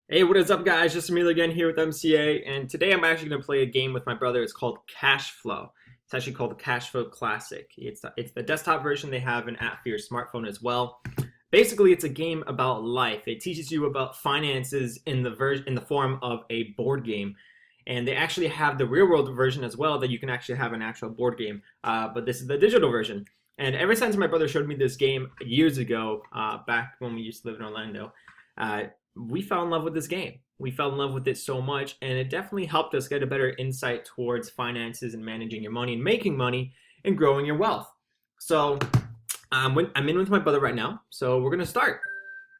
Hey, what is up, guys? Just Emil again here with MCA, and today I'm actually going to play a game with my brother. It's called Cash Flow. It's actually called the Cash Flow Classic. It's the desktop version. They have an app for your smartphone as well. Basically, it's a game about life. It teaches you about finances in the form of a board game, and they actually have the real world version as well that you can actually have an actual board game. But this is the digital version. And ever since my brother showed me this game years ago, back when we used to live in Orlando, uh, we fell in love with this game. We fell in love with it so much, and it definitely helped us get a better insight towards finances and managing your money and making money and growing your wealth. So I'm in with my brother right now, so we're gonna start.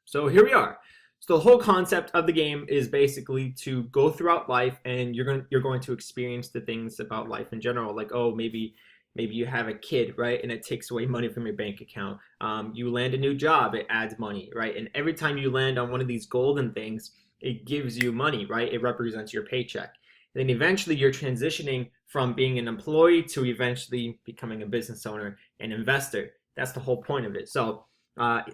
So here we are. So the whole concept of the game is basically to go throughout life, and you're going to experience the things about life in general, like, oh, maybe you have a kid, right, and it takes away money from your bank account. You land a new job, it adds money, right, and every time you land on one of these golden things, it gives you money, right. It represents your paycheck. And then eventually you're transitioning from being an employee to eventually becoming a business owner and investor. That's the whole point of it. So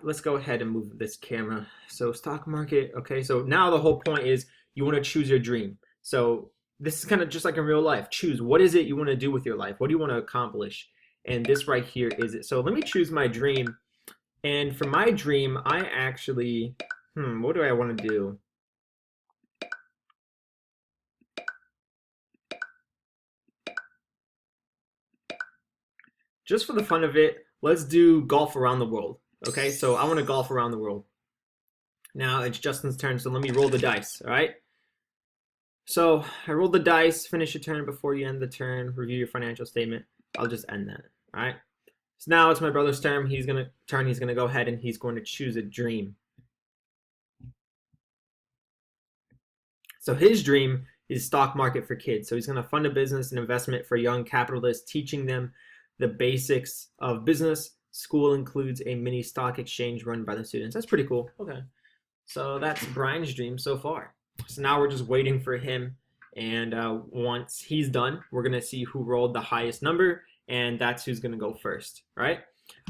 let's go ahead and move this camera. So stock market. Okay, so now the whole point is you want to choose your dream. So this is kind of just like in real life. Choose what is it you want to do with your life. What do you want to accomplish? And this right here is it. So let me choose my dream. And for my dream, I actually, what do I want to do? Just for the fun of it, let's do golf around the world. Okay, so I want to golf around the world. Now it's Justin's turn, so let me roll the dice. All right. So I rolled the dice. Finish your turn before you end the turn. Review your financial statement. I'll just end that. All right. So now it's my brother's turn. He's gonna go ahead and he's going to choose a dream. So his dream is stock market for kids. So he's going to fund a business and investment for young capitalists, teaching them the basics of business. School includes a mini stock exchange run by the students. That's pretty cool. Okay. So that's Brian's dream so far. So now we're just waiting for him. And once he's done, we're going to see who rolled the highest number. And that's who's going to go first. All right.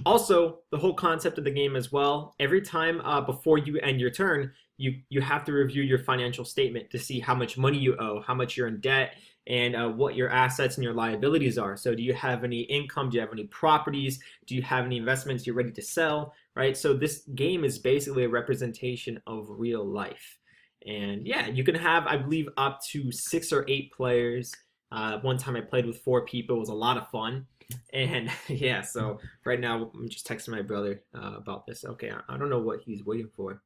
Also, the whole concept of the game as well, every time before you end your turn, you have to review your financial statement to see how much money you owe, how much you're in debt, and what your assets and your liabilities are. So do you have any income? Do you have any properties? Do you have any investments you're ready to sell? Right? So this game is basically a representation of real life. And yeah, you can have, I believe, up to 6 or 8 players. One time I played with 4 people. It was a lot of fun. And yeah, so right now I'm just texting my brother about this. Okay, I don't know what he's waiting for.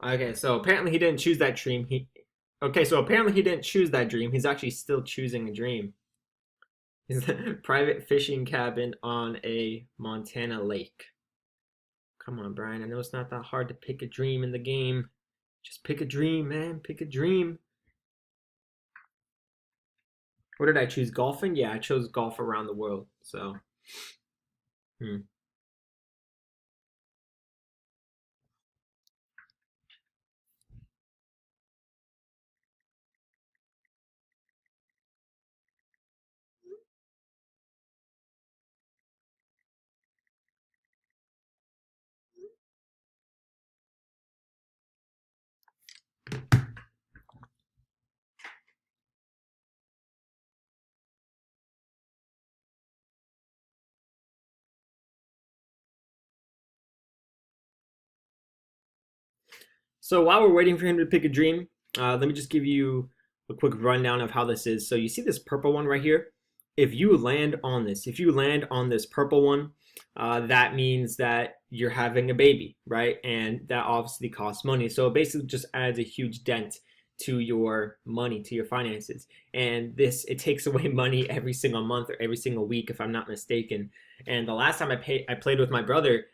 Okay, so apparently he didn't choose that dream. So apparently he didn't choose that dream. He's actually still choosing a dream. He's a private fishing cabin on a Montana lake. Come on, Brian. I know it's not that hard to pick a dream in the game. Just pick a dream, man. Pick a dream. What did I choose? Golfing? Yeah, I chose golf around the world. So, hmm. So while we're waiting for him to pick a dream, let me just give you a quick rundown of how this is. So you see this purple one right here? If you land on this purple one, that means that you're having a baby, right? And that obviously costs money. So it basically just adds a huge dent to your money, to your finances. And it takes away money every single month or every single week, if I'm not mistaken. And the last time I played with my brother,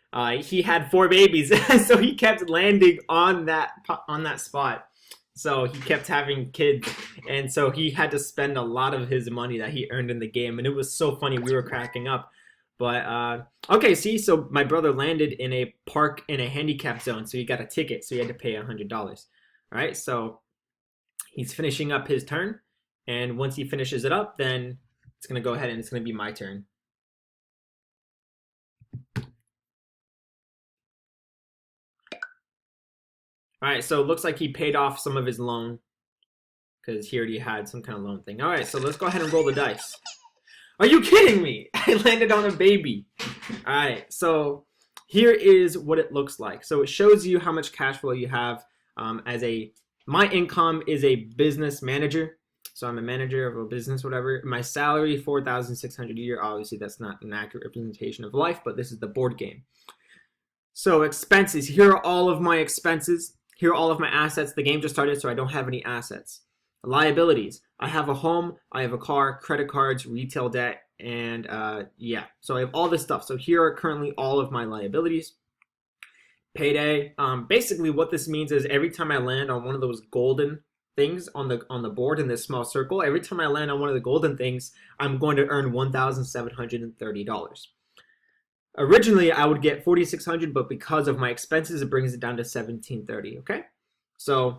he had 4 babies, so he kept landing on that spot. So he kept having kids, and so he had to spend a lot of his money that he earned in the game, and it was so funny. We were cracking up. But okay, see, so my brother landed in a park in a handicap zone, so he got a ticket, so he had to pay $100. All right, so he's finishing up his turn, and once he finishes it up, then it's gonna go ahead and it's gonna be my turn. All right, so it looks like he paid off some of his loan because he already had some kind of loan thing. All right, so let's go ahead and roll the dice. Are you kidding me? I landed on a baby. All right, so here is what it looks like. So it shows you how much cash flow you have my income is a business manager. So I'm a manager of a business, whatever. My salary, $4,600 a year. Obviously, that's not an accurate representation of life, but this is the board game. So expenses, here are all of my expenses. Here are all of my assets. The game just started, so I don't have any assets. Liabilities, I have a home, I have a car, credit cards, retail debt, and yeah. So I have all this stuff. So here are currently all of my liabilities. Payday, basically what this means is every time I land on one of those golden things on the board in this small circle, every time I land on one of the golden things, I'm going to earn $1,730. Originally, I would get $4,600, but because of my expenses, it brings it down to $1,730. Okay, so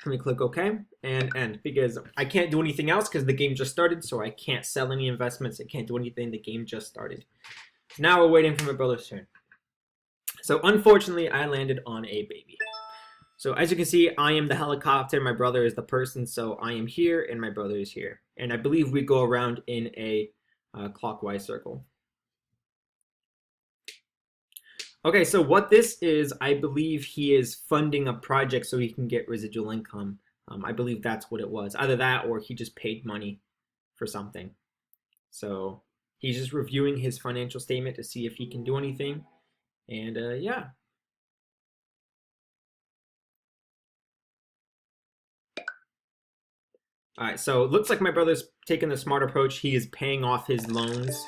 let me click OK and end because I can't do anything else because the game just started, so I can't sell any investments. I can't do anything. The game just started. Now we're waiting for my brother's turn. So unfortunately, I landed on a baby. So as you can see, I am the helicopter. My brother is the person. So I am here and my brother is here. And I believe we go around in a clockwise circle. Okay, so what this is, I believe he is funding a project so he can get residual income. I believe that's what it was. Either that or he just paid money for something. So he's just reviewing his financial statement to see if he can do anything. And yeah. All right, so it looks like my brother's taking the smart approach. He is paying off his loans.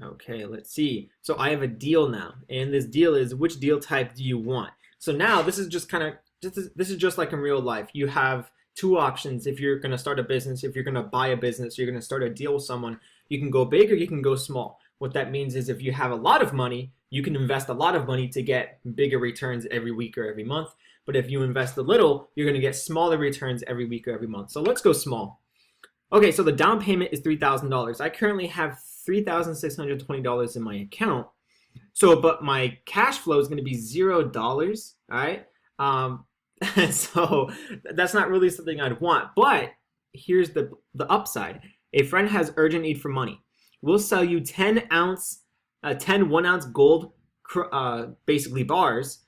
Okay, let's see. So I have a deal now, and this deal is which deal type do you want? So now this is just kind of this is just like in real life. You have two options if you're going to start a business. If you're going to buy a business, you're going to start a deal with someone. You can go big or you can go small. What that means is if you have a lot of money, you can invest a lot of money to get bigger returns every week or every month. But if you invest a little, you're going to get smaller returns every week or every month. So let's go small. Okay, so the down payment is $3,000. I currently have $3,620 in my account. So, but my cash flow is going to be $0. All right. So that's not really something I'd want. But here's the upside. A friend has urgent need for money. We'll sell you 10 1-ounce gold, basically bars,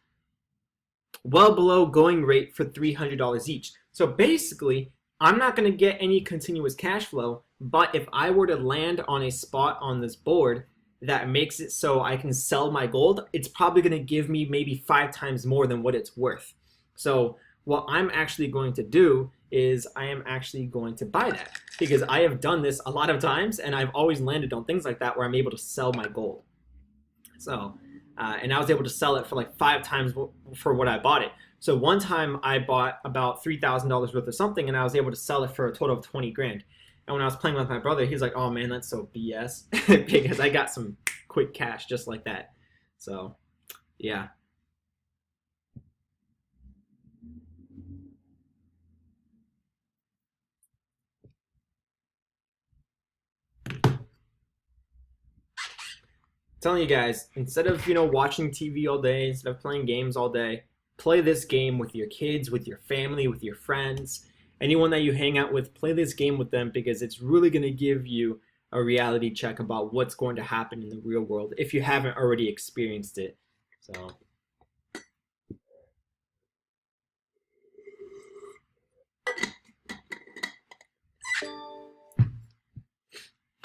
well below going rate for $300 each. So basically, I'm not going to get any continuous cash flow, but if I were to land on a spot on this board that makes it so I can sell my gold, it's probably going to give me maybe 5 times more than what it's worth. So what I'm actually going to do is I am actually going to buy that because I have done this a lot of times and I've always landed on things like that where I'm able to sell my gold. So, and I was able to sell it for like 5 times for what I bought it. So one time I bought about $3,000 worth of something and I was able to sell it for a total of 20 grand. And when I was playing with my brother, he's like, oh man, that's so BS because I got some quick cash just like that. So, yeah. Telling you guys, instead of watching TV all day, instead of playing games all day, play this game with your kids, with your family, with your friends, anyone that you hang out with. Play this game with them because it's really going to give you a reality check about what's going to happen in the real world if you haven't already experienced it. So.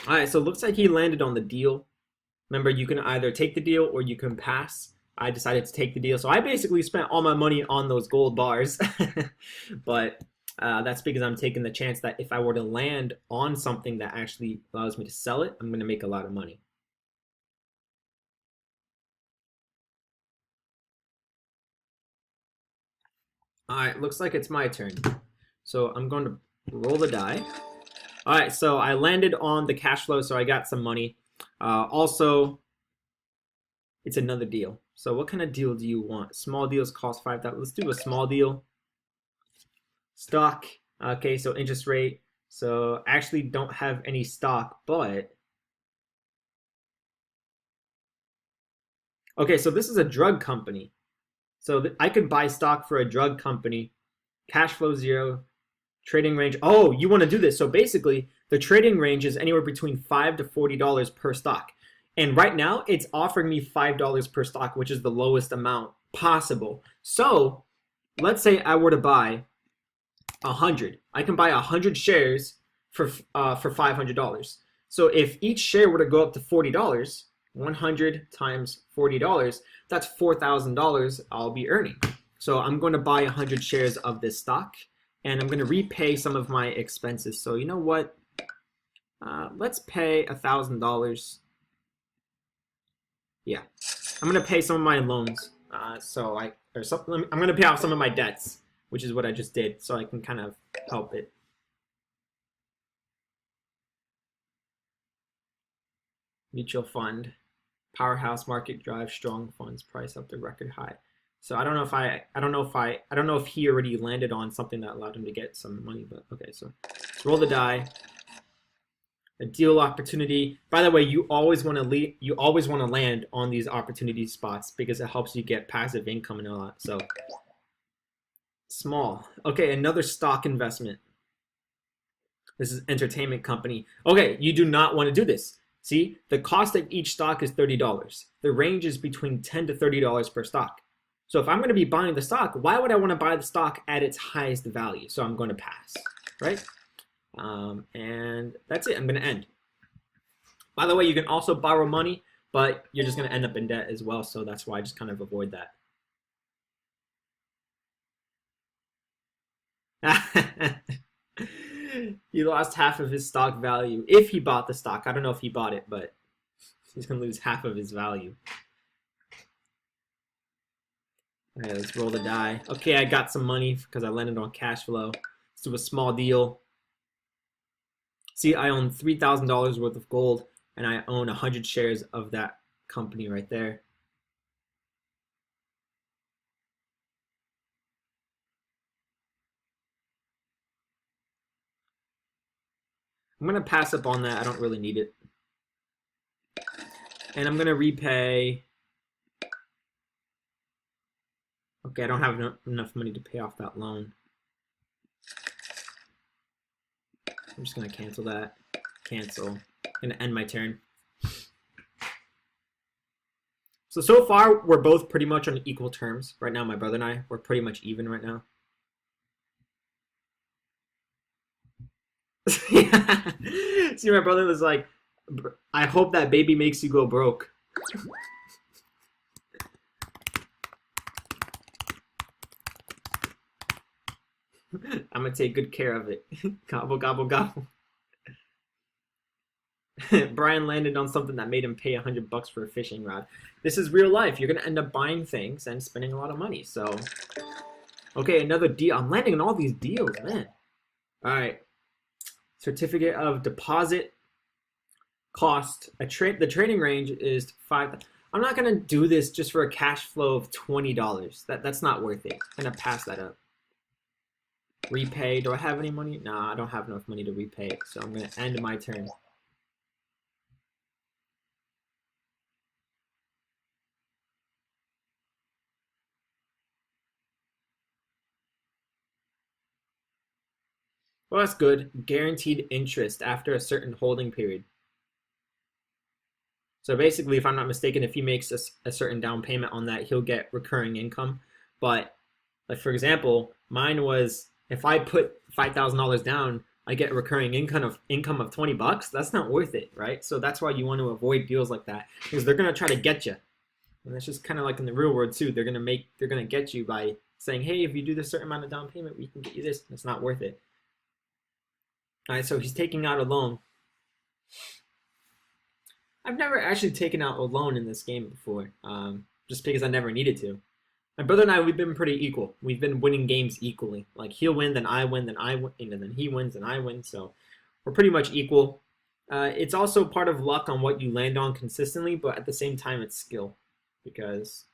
All right, so it looks like he landed on the deal. Remember, you can either take the deal or you can pass. I decided to take the deal. So I basically spent all my money on those gold bars. But that's because I'm taking the chance that if I were to land on something that actually allows me to sell it, I'm going to make a lot of money. All right, looks like it's my turn. So I'm going to roll the die. All right, so I landed on the cash flow, so I got some money. Also, it's another deal. So what kind of deal do you want? Small deals cost 5,000. Let's do a small deal. Stock. Okay, so interest rate. So I actually don't have any stock, but okay, so this is a drug company. So I could buy stock for a drug company. Cash flow 0. Trading range. Oh, you want to do this. So basically, the trading range is anywhere between $5 to $40 per stock. And right now, it's offering me $5 per stock, which is the lowest amount possible. So let's say I were to buy 100. I can buy 100 shares for $500. So if each share were to go up to $40, 100 times $40, that's $4,000 I'll be earning. So I'm going to buy 100 shares of this stock, and I'm going to repay some of my expenses. So you know what? Let's pay $1,000. Yeah, I'm going to pay some of my loans. I'm going to pay off some of my debts, which is what I just did, so I can kind of help it. Mutual fund, powerhouse market drive strong funds price up to record high. So I don't know if he already landed on something that allowed him to get some money, but okay, so let's roll the die. A deal opportunity. By the way, you always want to land on these opportunity spots because it helps you get passive income and all that. So small. Okay, another stock investment. This is entertainment company. Okay, you do not want to do this. See, the cost of each stock is $30. The range is between $10 to $30 per stock. So if I'm going to be buying the stock, why would I want to buy the stock at its highest value? So I'm going to pass, right? And that's it. I'm going to end. By the way, you can also borrow money, but you're just going to end up in debt as well. So that's why I just kind of avoid that. He lost half of his stock value if he bought the stock. I don't know if he bought it, but he's going to lose half of his value. All right, let's roll the die. Okay, I got some money because I landed on cash flow. Let's do a small deal. See, I own $3,000 worth of gold, and I own 100 shares of that company right there. I'm going to pass up on that. I don't really need it. And I'm going to repay. Okay, I don't have enough money to pay off that loan. I'm just going to cancel that. Cancel. I'm going to end my turn. So far, we're both pretty much on equal terms. Right now, my brother and I, we're pretty much even right now. See, my brother was like, I hope that baby makes you go broke. I'm gonna take good care of it. Gobble, gobble, gobble. Brian landed on something that made him pay $100 for a fishing rod. This is real life. You're gonna end up buying things and spending a lot of money. So, okay, another deal. I'm landing on all these deals, man. All right. Certificate of deposit cost. The trading range is $5. I'm not gonna do this just for a cash flow of $20. That's not worth it. I'm gonna pass that up. Repay. Do I have any money? Nah, I don't have enough money to repay it. So I'm gonna end my turn. Well, that's good. Guaranteed interest after a certain holding period. So basically, if I'm not mistaken, if he makes a certain down payment on that, he'll get recurring income. But like for example, mine was if I put $5,000 down, I get recurring income of $20. That's not worth it, right? So that's why you want to avoid deals like that because they're gonna try to get you, and that's just kind of like in the real world too. They're gonna get you by saying, hey, if you do this certain amount of down payment, we can get you this. It's not worth it. All right, so he's taking out a loan. I've never actually taken out a loan in this game before, just because I never needed to. My brother and I, we've been pretty equal. We've been winning games equally. Like he'll win, then I win, then I win, and then he wins, and I win. So we're pretty much equal. It's also part of luck on what you land on consistently, but at the same time, it's skill. Because,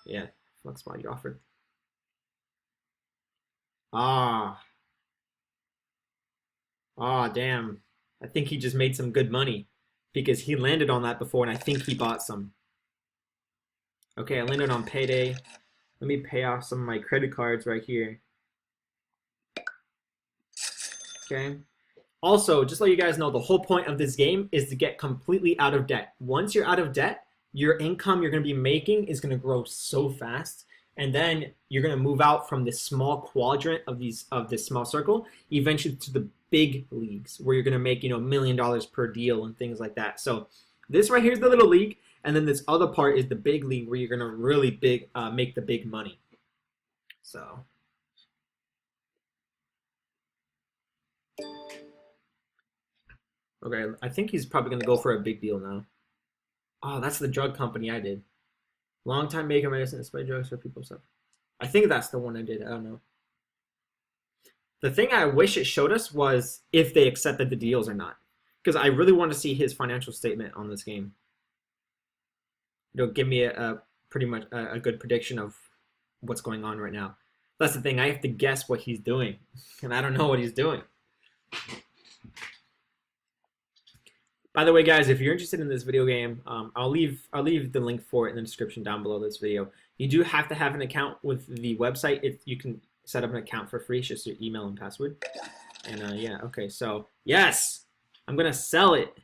yeah, flex spot you offered. Ah, damn. I think he just made some good money because he landed on that before, and I think he bought some. Okay, I landed on payday. Let me pay off some of my credit cards right here. Okay. Also, just let you guys know, the whole point of this game is to get completely out of debt. Once you're out of debt, your income you're going to be making is going to grow so fast, and then you're going to move out from this small quadrant of this small circle, eventually to the big leagues where you're going to make $1 million per deal and things like that. So this right here is the little league, and then this other part is the big league where you're going to really make the big money. So. Okay, I think he's probably gonna go for a big deal now. Oh, that's the drug company I did. Long time making medicine and spray drugs for people. So I think that's the one I did. I don't know. The thing I wish it showed us was if they accepted the deals or not, because I really want to see his financial statement on this game. It'll give me a pretty much a good prediction of what's going on right now. That's the thing. I have to guess what he's doing, and I don't know what he's doing. By the way, guys, if you're interested in this video game, I'll leave the link for it in the description down below this video. You do have to have an account with the website. You can set up an account for free. It's just your email and password. And yeah, okay, so yes, I'm gonna sell it.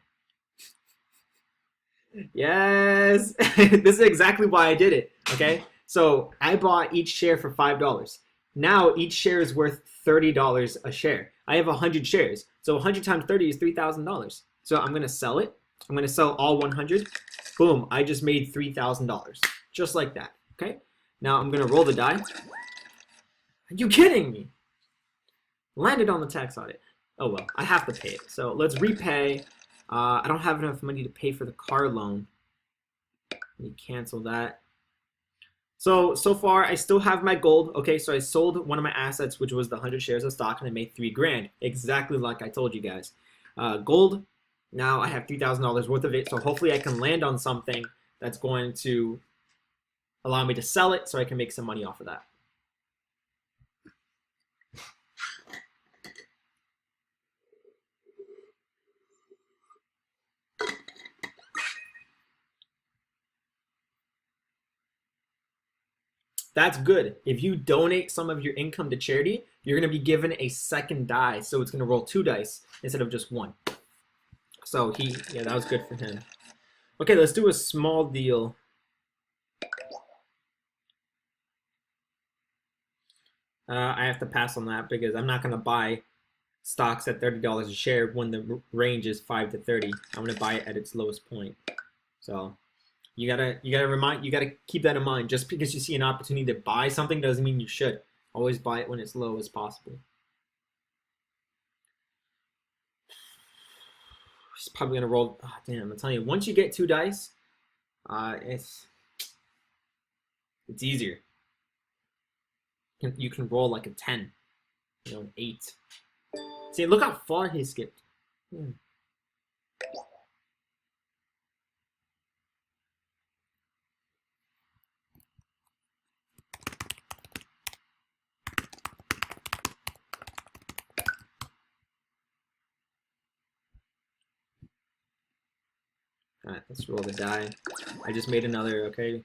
Yes, this is exactly why I did it. Okay, so I bought each share for $5. Now each share is worth $30 a share. I have 100 shares, so 100 times 30 is $3,000. So I'm going to sell it. I'm going to sell all 100. Boom, I just made $3,000. Just like that, okay? Now I'm going to roll the die. Are you kidding me? Landed on the tax audit. Oh well, I have to pay it. So let's repay. I don't have enough money to pay for the car loan. Let me cancel that. So far, I still have my gold. Okay, so I sold one of my assets, which was the 100 shares of stock, and I made $3 grand. Exactly like I told you guys. Gold. Now I have $3,000 worth of it, so hopefully I can land on something that's going to allow me to sell it so I can make some money off of that. That's good. If you donate some of your income to charity, you're going to be given a second die, so it's going to roll 2 dice instead of just 1. So yeah, that was good for him. Okay, let's do a small deal. I have to pass on that because I'm not going to buy stocks at $30 a share when the range is 5 to 30. I'm going to buy it at its lowest point. So you gotta keep that in mind. Just because you see an opportunity to buy something doesn't mean you should. Always buy it when it's low as possible. He's probably gonna roll. Oh, damn, I'm telling you, once you get 2 dice, it's easier. You can roll like a 10, an 8. See, look how far he skipped. Alright, let's roll the die. I just made another, okay?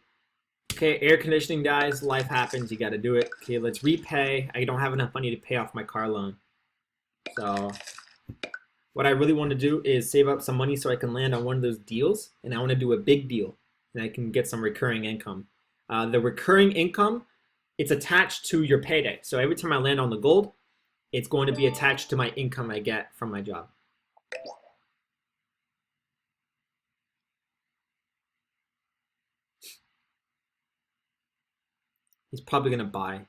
Okay, air conditioning dies, life happens, you gotta do it. Okay, let's repay. I don't have enough money to pay off my car loan. So, what I really want to do is save up some money so I can land on one of those deals, and I want to do a big deal, and I can get some recurring income. The recurring income, it's attached to your payday. So every time I land on the gold, it's going to be attached to my income I get from my job. He's probably going to buy.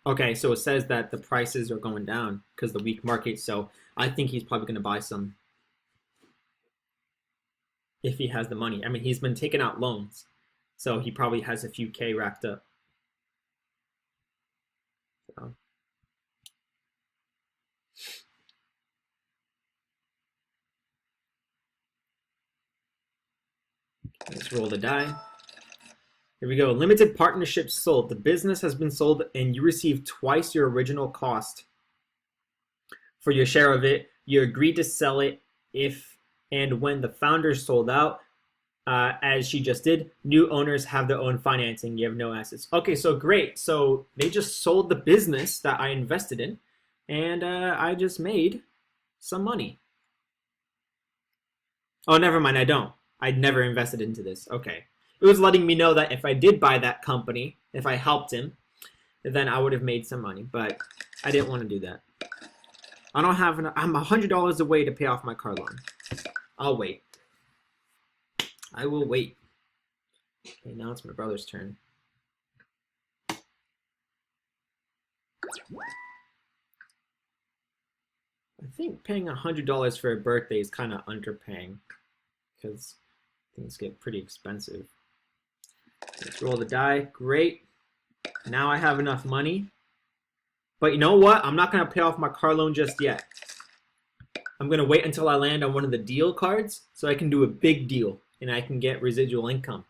Okay, so it says that the prices are going down because the weak market, so I think he's probably going to buy some if he has the money. I mean, he's been taking out loans, so he probably has a few K racked up. So. Let's roll the die. Here we go. Limited partnership sold. The business has been sold and you receive twice your original cost for your share of it. You agreed to sell it if and when the founders sold out, as she just did. New owners have their own financing. You have no assets. Okay, so great. So they just sold the business that I invested in, and I just made some money. Oh, never mind. I don't. I'd never invested into this. Okay. It was letting me know that if I did buy that company, if I helped him, then I would have made some money. But I didn't want to do that. I don't have enough. I'm $100 away to pay off my car loan. I'll wait. I will wait. Okay, now it's my brother's turn. I think paying $100 for a birthday is kind of underpaying because things get pretty expensive. Let's roll the die. Great. Now I have enough money. But you know what? I'm not going to pay off my car loan just yet. I'm going to wait until I land on one of the deal cards so I can do a big deal and I can get residual income.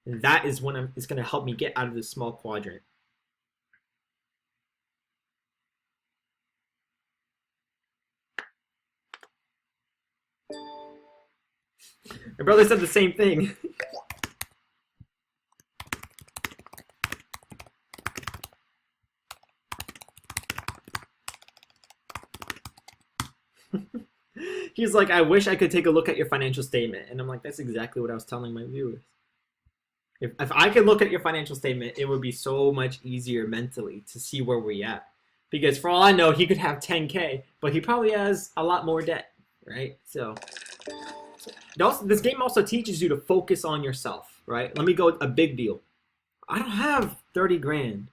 And that is when it's going to help me get out of this small quadrant. My brother said the same thing. He's like, I wish I could take a look at your financial statement. And I'm like, that's exactly what I was telling my viewers. If I could look at your financial statement, it would be so much easier mentally to see where we're at. Because for all I know, he could have 10K, but he probably has a lot more debt, right? So this game also teaches you to focus on yourself, right? Let me go with a big deal. I don't have 30 grand.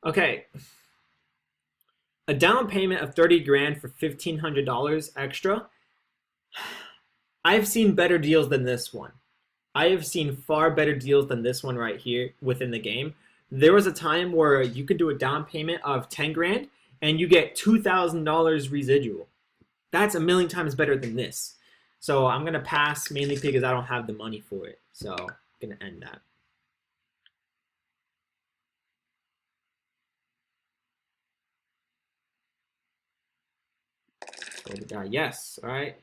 Okay. A down payment of 30 grand for $1,500 extra. I've seen better deals than this one. I have seen far better deals than this one right here within the game. There was a time where you could do a down payment of 10 grand and you get $2,000 residual. That's a million times better than this. So I'm going to pass mainly because I don't have the money for it. So I'm going to end that. Yes, all right.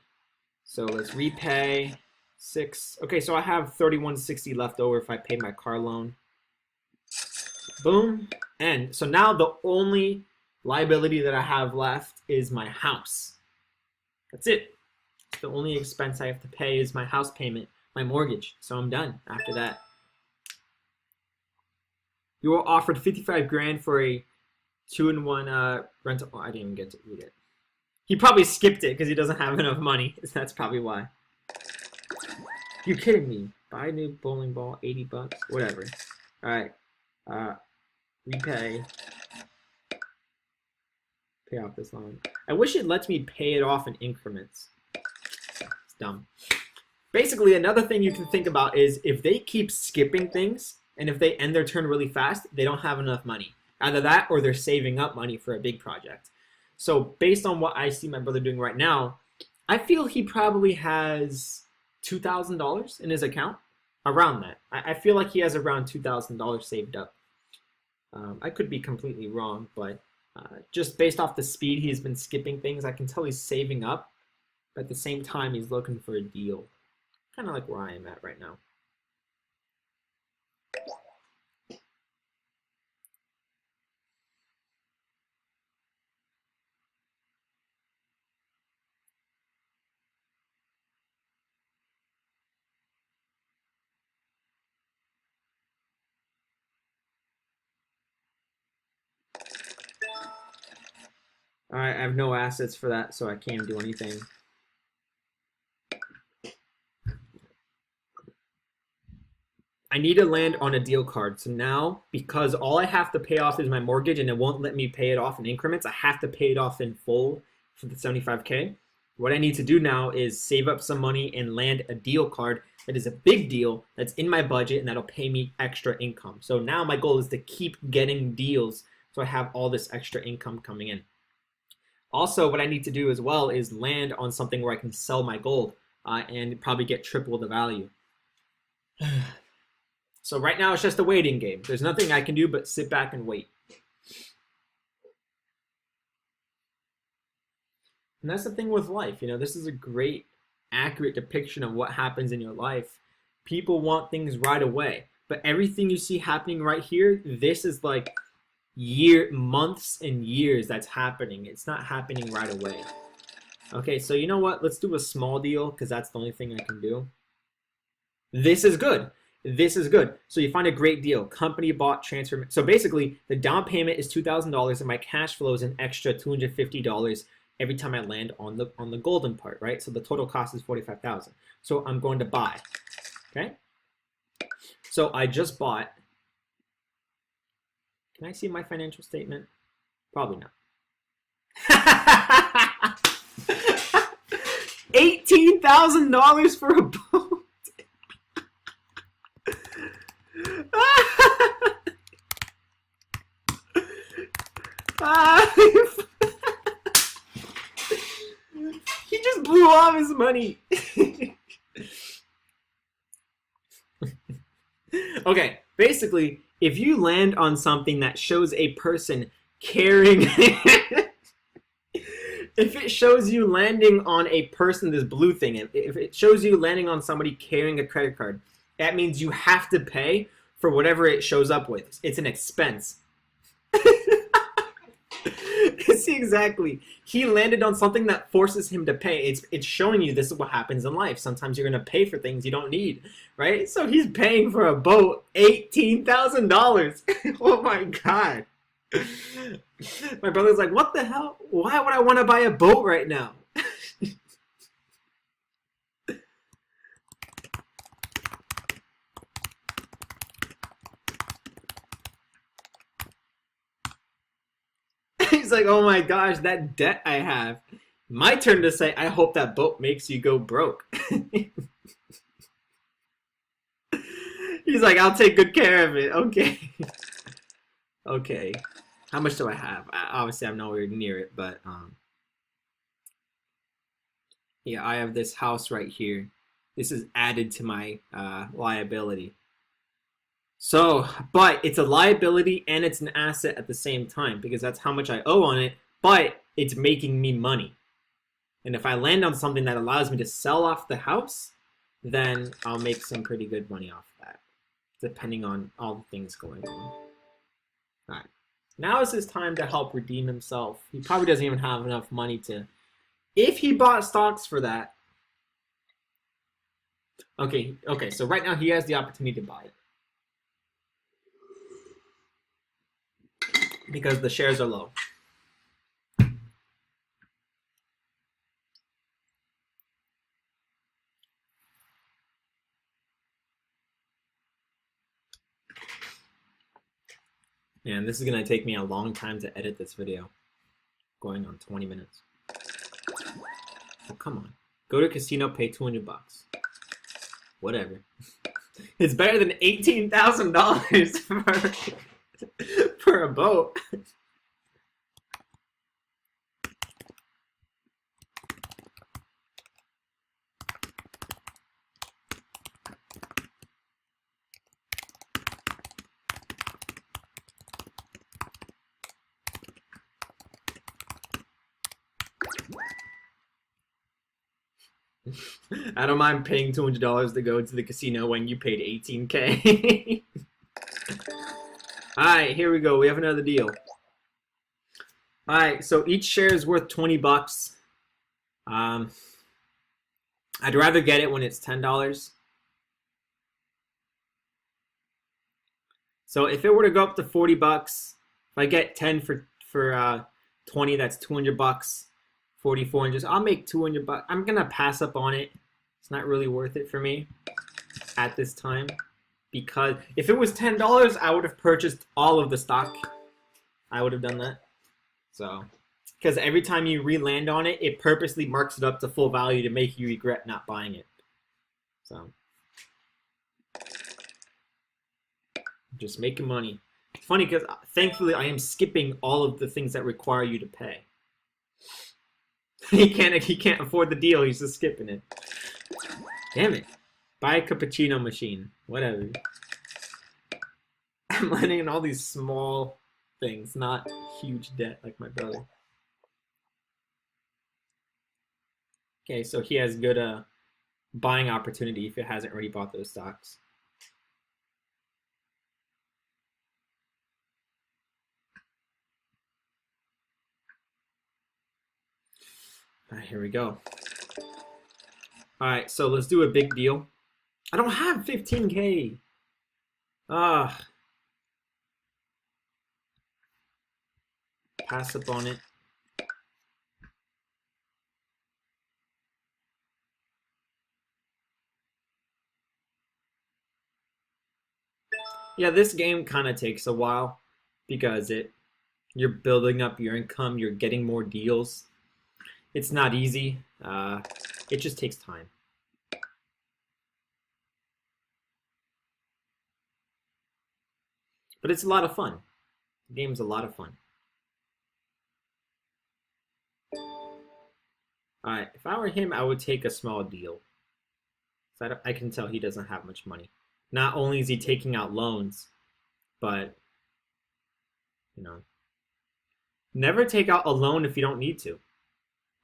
So let's repay 6. Okay, so I have $3,160 left over if I pay my car loan. Boom. And so now the only liability that I have left is my house. That's it. The only expense I have to pay is my house payment, my mortgage. So I'm done after that. You were offered 55 grand for a 2-in-1 rental. Oh, I didn't even get to read it. He probably skipped it because he doesn't have enough money. That's probably why. You kidding me? Buy a new bowling ball, 80 bucks, whatever. All right. Repay. Pay off this loan. I wish it lets me pay it off in increments. It's dumb. Basically, another thing you can think about is if they keep skipping things and if they end their turn really fast, they don't have enough money. Either that or they're saving up money for a big project. So based on what I see my brother doing right now, I feel he probably has $2,000 in his account, around that. I feel like he has around $2,000 saved up. I could be completely wrong, but just based off the speed he's been skipping things, I can tell he's saving up, but at the same time he's looking for a deal. Kind of like where I am at right now. Alright, I have no assets for that, so I can't do anything. I need to land on a deal card. So now, because all I have to pay off is my mortgage and it won't let me pay it off in increments, I have to pay it off in full for the 75K. What I need to do now is save up some money and land a deal card that is a big deal, that's in my budget, and that'll pay me extra income. So now my goal is to keep getting deals so I have all this extra income coming in. Also, what I need to do as well is land on something where I can sell my gold. and probably get triple the value. So right now it's just a waiting game. There's nothing I can do but sit back and wait. And that's the thing with life. You know, this is a great, accurate depiction of what happens in your life. People want things right away. But everything you see happening right here, this is like months and years that's happening. It's not happening right away. Okay, so you know what? Let's do a small deal because that's the only thing I can do. This is good. This is good. So you find a great deal. Company bought transfer. So basically, the down payment is $2,000 and my cash flow is an extra $250 every time I land on the golden part, right? So the total cost is $45,000. So I'm going to buy. Okay? So I just bought. Can I see my financial statement? Probably not. $18,000 for a boat. He just blew all his money. Okay, basically, if you land on something that shows a person carrying if it shows you landing on a person, this blue thing, if it shows you landing on somebody carrying a credit card, that means you have to pay for whatever it shows up with. It's an expense. See, exactly. He landed on something that forces him to pay. It's showing you this is what happens in life. Sometimes you're going to pay for things you don't need, right? So he's paying for a boat, $18,000. Oh my God. My brother's like, what the hell? Why would I want to buy a boat right now? He's like, oh my gosh, that debt I have. My turn to say, I hope that boat makes you go broke. He's like, I'll take good care of it. Okay. Okay. How much do I have? Obviously, I'm nowhere near it, but yeah, I have this house right here. This is added to my liability. So, but it's a liability and it's an asset at the same time because that's how much I owe on it, but it's making me money. And if I land on something that allows me to sell off the house, then I'll make some pretty good money off that, depending on all the things going on. All right. Now is his time to help redeem himself. He probably doesn't even have enough money to... If he bought stocks for that... Okay, so right now he has the opportunity to buy it. Because the shares are low. And this is going to take me a long time to edit this video. Going on 20 minutes. Oh, come on. Go to casino, pay $200. Whatever. It's better than $18,000 for a boat. I don't mind paying $200 to go to the casino when you paid $18K. Alright, here we go. We have another deal. Alright, so each share is worth $20. I'd rather get it when it's $10. So if it were to go up to $40, if I get 10 for 20, that's $200. 44 inches. I'll make $200. I'm gonna pass up on it. It's not really worth it for me at this time because if it was $10, I would have purchased all of the stock. I would have done that. So, because every time you re-land on it, it purposely marks it up to full value to make you regret not buying it. So, just making money. It's funny because thankfully I am skipping all of the things that require you to pay. He can't afford the deal. He's just skipping it. Damn it. Buy a cappuccino machine. Whatever. I'm landing in all these small things, not huge debt like my brother. Okay, so he has good buying opportunity if it hasn't already bought those stocks. All right, here we go. All right, so let's do a big deal. I don't have 15K. Ah, pass up on it. Yeah, this game kind of takes a while because you're building up your income, you're getting more deals. It's not easy. It just takes time. But it's a lot of fun. The game's a lot of fun. Alright, if I were him, I would take a small deal. So I can tell he doesn't have much money. Not only is he taking out loans, but, you know, never take out a loan if you don't need to.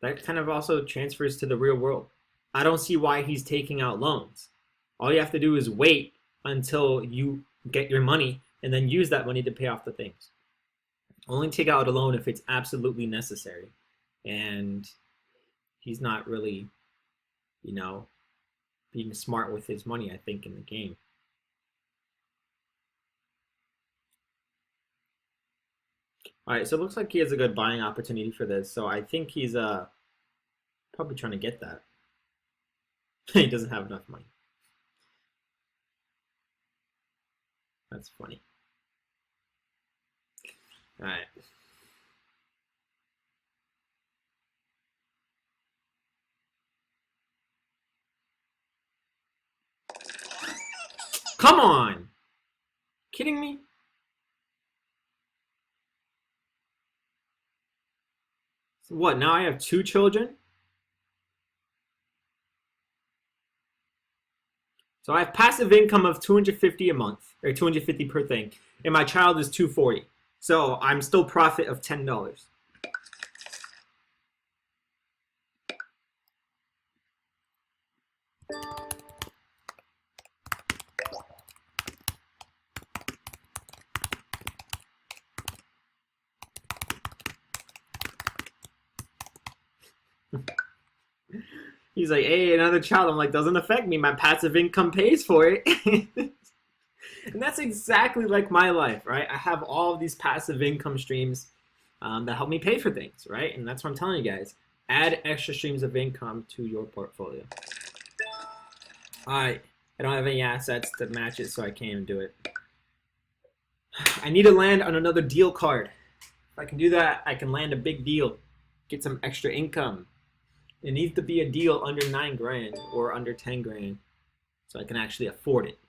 That kind of also transfers to the real world. I don't see why he's taking out loans. All you have to do is wait until you get your money and then use that money to pay off the things. Only take out a loan if it's absolutely necessary. And he's not really, you know, being smart with his money, I think, in the game. All right, so it looks like he has a good buying opportunity for this. So I think he's probably trying to get that. He doesn't have enough money. That's funny. All right. Come on! Kidding me? So what, now I have 2 children? So I have passive income of 250 a month, or 250 per thing, and my child is 240. So I'm still profit of $10. He's like, hey, another child. I'm like, doesn't affect me. My passive income pays for it. And that's exactly like my life, right? I have all of these passive income streams that help me pay for things, right? And that's what I'm telling you guys. Add extra streams of income to your portfolio. All right. I don't have any assets to match it, so I can't even do it. I need to land on another deal card. If I can do that, I can land a big deal, get some extra income. It needs to be a deal under 9 grand or under 10 grand so I can actually afford it.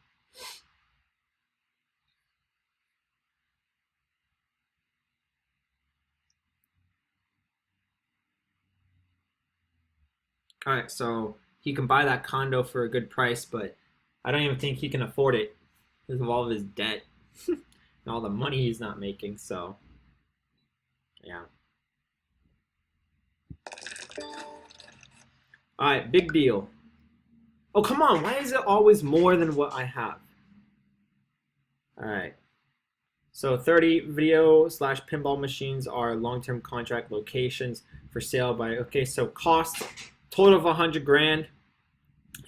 All right, so he can buy that condo for a good price, but I don't even think he can afford it because of all of his debt and all the money he's not making. So, yeah. All right, big deal. Oh, come on. Why is it always more than what I have? All right. So 30 video slash pinball machines are long-term contract locations for sale by, okay, so cost, total of 100 grand.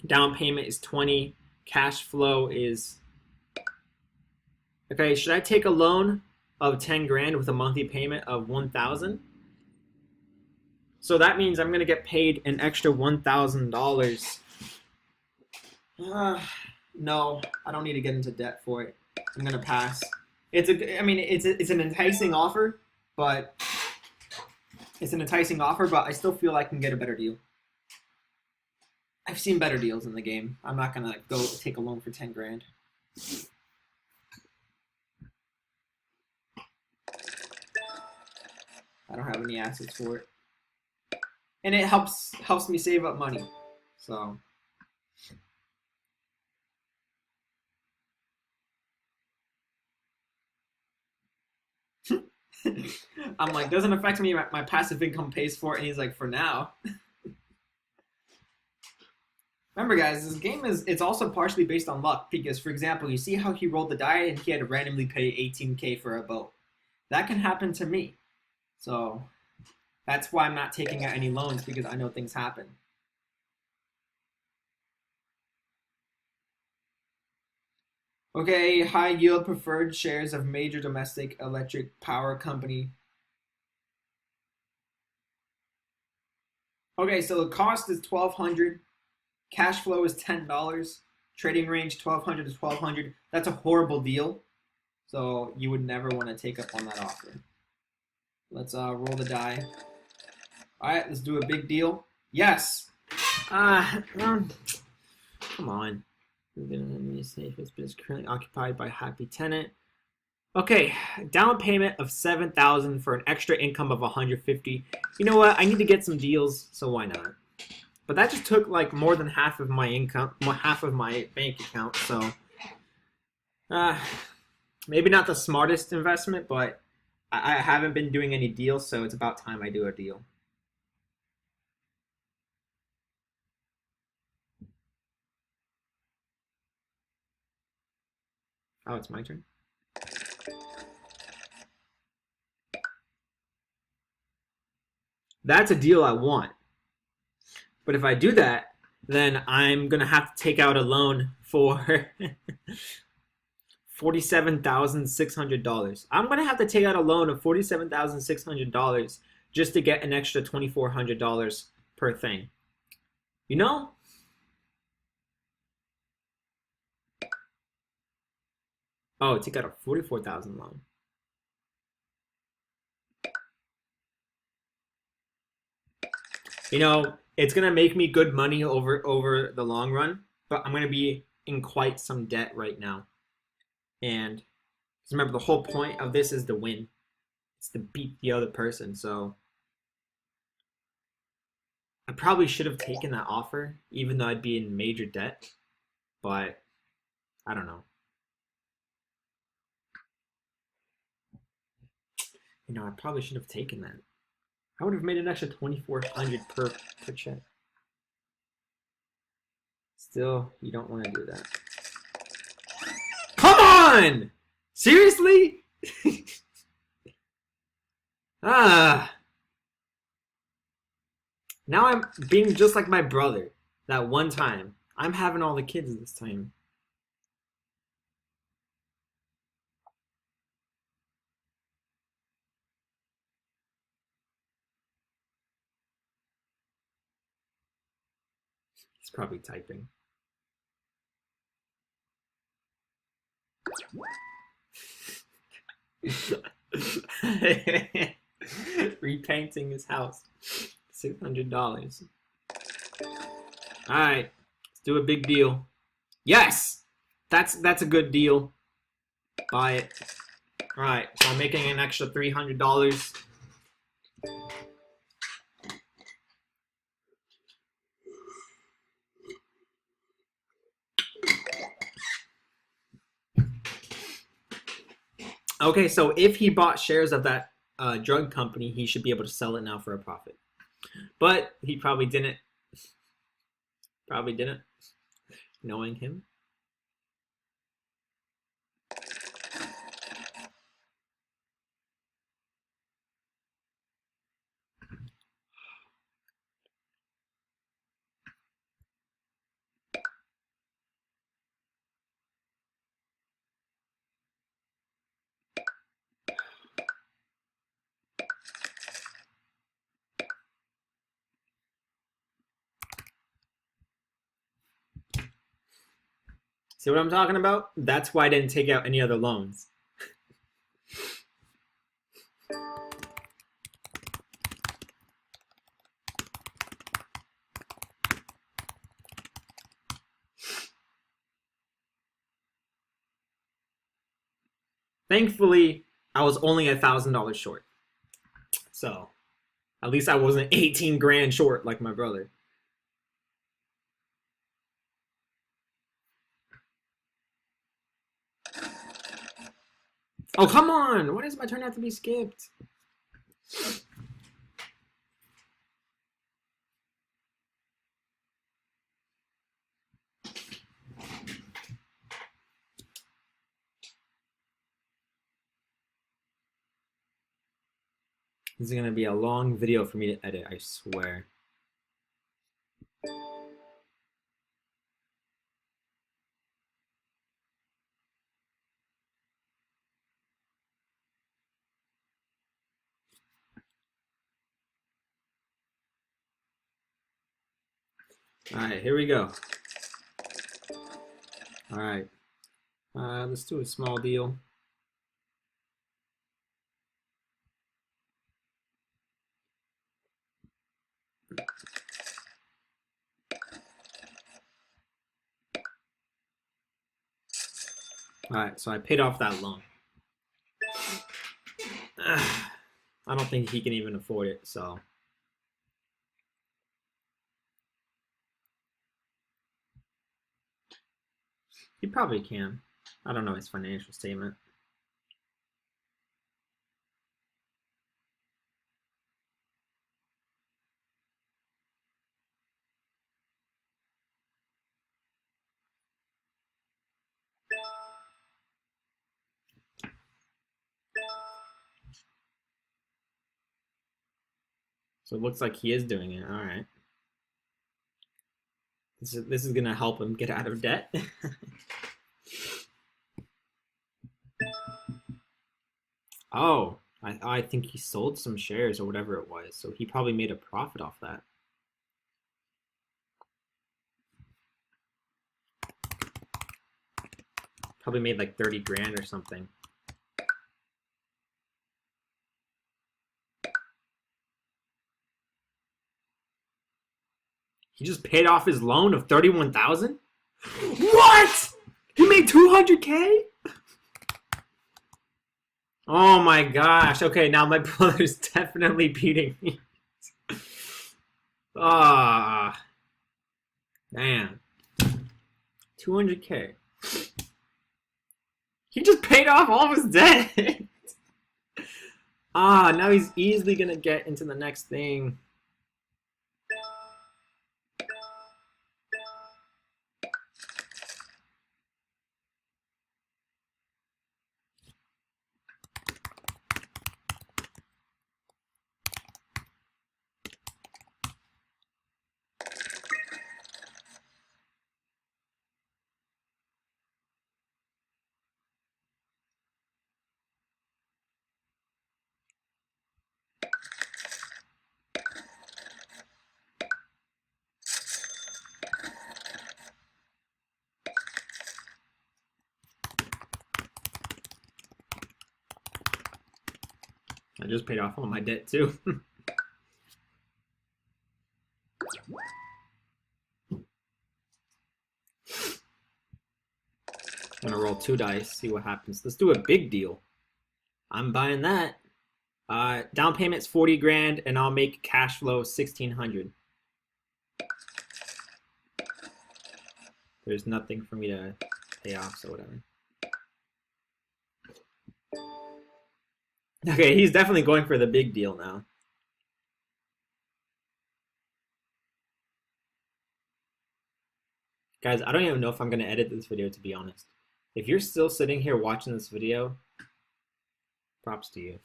Down payment is 20. Cash flow is, okay, should I take a loan of 10 grand with a monthly payment of 1,000? So that means I'm going to get paid an extra $1,000. No, I don't need to get into debt for it. I'm going to pass. It's an enticing offer, but I still feel I can get a better deal. I've seen better deals in the game. I'm not going to go take a loan for 10 grand. I don't have any assets for it. And it helps me save up money. So I'm like, doesn't affect me. My passive income pays for it. And he's like, for now. Remember, guys, this game it's also partially based on luck because, for example, you see how he rolled the die and he had to randomly pay 18K for a boat. That can happen to me. So that's why I'm not taking out any loans because I know things happen. Okay, high yield preferred shares of major domestic electric power company. Okay, so the cost is 1,200. Cash flow is $10. Trading range 1,200 to 1,200. That's a horrible deal. So you would never want to take up on that offer. Let's roll the die. All right, let's do a big deal. Yes. Come on. It's currently occupied by happy tenant. Okay, down payment of $7,000 for an extra income of $150. You know what? I need to get some deals, so why not? But that just took like more than half of my income, half of my bank account. So, maybe not the smartest investment, but I haven't been doing any deals, so it's about time I do a deal. Oh, it's my turn. That's a deal I want. But if I do that, then I'm going to have to take out a loan for $47,600. I'm going to have to take out a loan of $47,600 just to get an extra $2,400 per thing. You know? Oh, take out a $44,000 loan. You know, it's gonna make me good money over the long run, but I'm gonna be in quite some debt right now. And remember, the whole point of this is to win. It's to beat the other person. So I probably should have taken that offer, even though I'd be in major debt. But I don't know. You know, I probably should have taken that. I would have made an extra $2,400 per check. Still, you don't want to do that. Come on! Seriously? Ah. Now I'm being just like my brother. That one time. I'm having all the kids this time. He's probably typing. Repainting his house. $600. Alright. Let's do a big deal. Yes! That's a good deal. Buy it. Alright, so I'm making an extra $300. Okay, so if he bought shares of that drug company, he should be able to sell it now for a profit. But he probably didn't. Probably didn't, knowing him. See what I'm talking about? That's why I didn't take out any other loans. Thankfully, I was only $1,000 short. So, at least I wasn't 18 grand short like my brother. Oh, come on! Why does my turn have to be skipped? This is gonna be a long video for me to edit, I swear. Alright, here we go. Alright. Let's do a small deal. Alright, so I paid off that loan. I don't think he can even afford it, so. He probably can. I don't know his financial statement. So it looks like he is doing it. All right. This is gonna help him get out of debt. Oh, I think he sold some shares or whatever it was, so he probably made a profit off that. Probably made like 30 grand or something. He just paid off his loan of 31,000? What? He made 200K? Oh my gosh. Okay, now my brother's definitely beating me. Ah, man. 200K. He just paid off all of his debt. Now he's easily gonna get into the next thing. I just paid off all my debt too. I'm gonna roll 2 dice, see what happens. Let's do a big deal. I'm buying that. Down payment's 40 grand, and I'll make cash flow 1,600. There's nothing for me to pay off, so whatever. Okay, he's definitely going for the big deal now. Guys, I don't even know if I'm going to edit this video, to be honest. If you're still sitting here watching this video, props to you.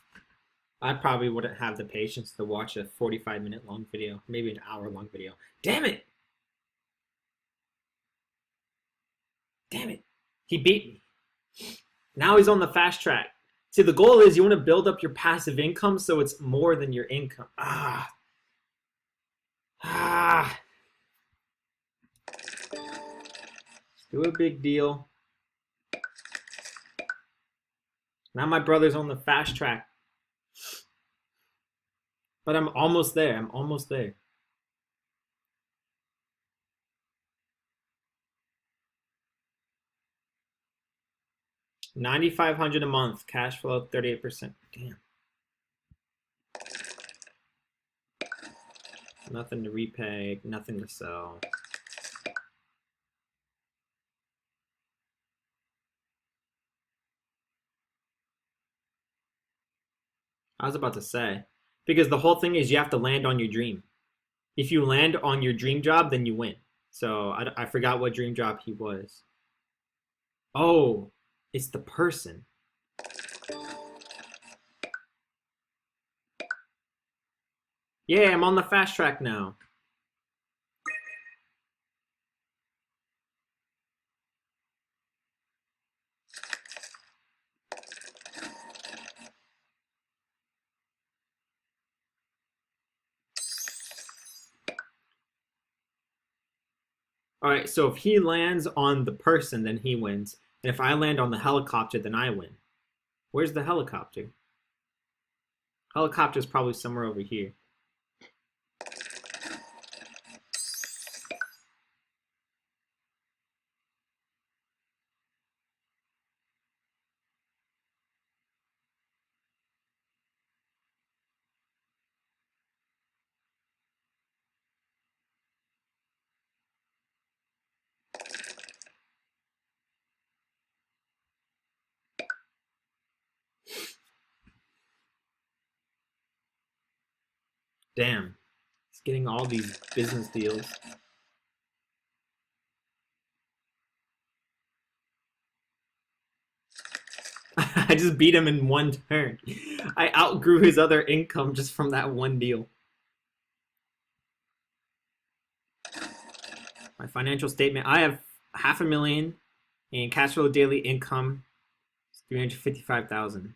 I probably wouldn't have the patience to watch a 45-minute long video, maybe an hour-long video. Damn it! Damn it. He beat me. Now he's on the fast track. See, the goal is you want to build up your passive income so it's more than your income. Do a big deal. Now my brother's on the fast track. But I'm almost there. I'm almost there. $9,500 a month. Cash flow 38%. Damn. Nothing to repay. Nothing to sell. I was about to say. Because the whole thing is you have to land on your dream. If you land on your dream job, then you win. So I forgot what dream job he was. Oh, it's the person. Yeah, I'm on the fast track now. All right, so if he lands on the person, then he wins. And if I land on the helicopter, then I win. Where's the helicopter? Helicopter's probably somewhere over here. Damn. He's getting all these business deals. I just beat him in one turn. I outgrew his other income just from that one deal. My financial statement, I have $500,000 in cash flow daily income, 355,000.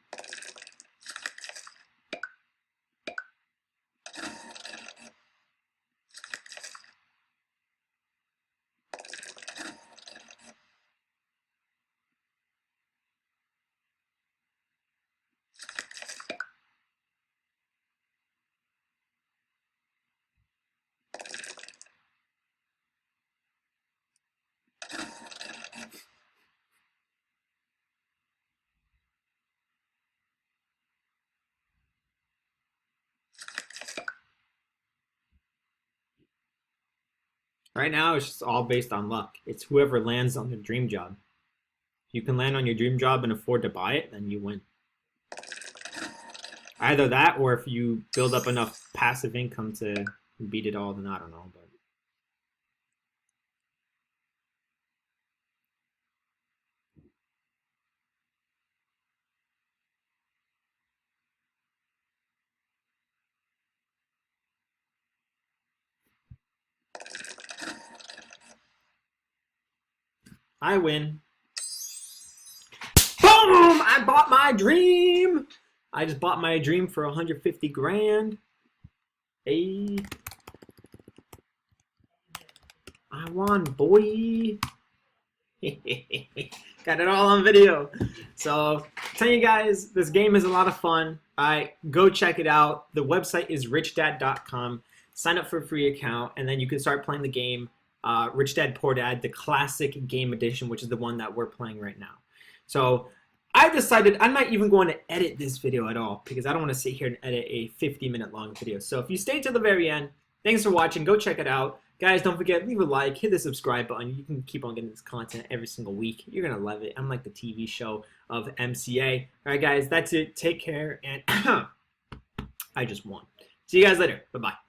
Right now, it's just all based on luck. It's whoever lands on the dream job. If you can land on your dream job and afford to buy it, then you win. Either that, or if you build up enough passive income to beat it all, then I don't know. But I win. Boom! I bought my dream. I just bought my dream for 150 grand. Hey, I won, boy. Got it all on video. So, tell you guys, this game is a lot of fun. Go check it out. The website is richdad.com. Sign up for a free account, and then you can start playing the game. Rich Dad Poor Dad, the classic game edition, which is the one that we're playing right now. So I decided I'm not even going to edit this video at all because I don't want to sit here and edit a 50-minute long video. So if you stay till the very end, thanks for watching. Go check it out. Guys, don't forget, leave a like, hit the subscribe button. You can keep on getting this content every single week. You're going to love it. I'm like the TV show of MCA. All right, guys, that's it. Take care, and I just won. See you guys later. Bye-bye.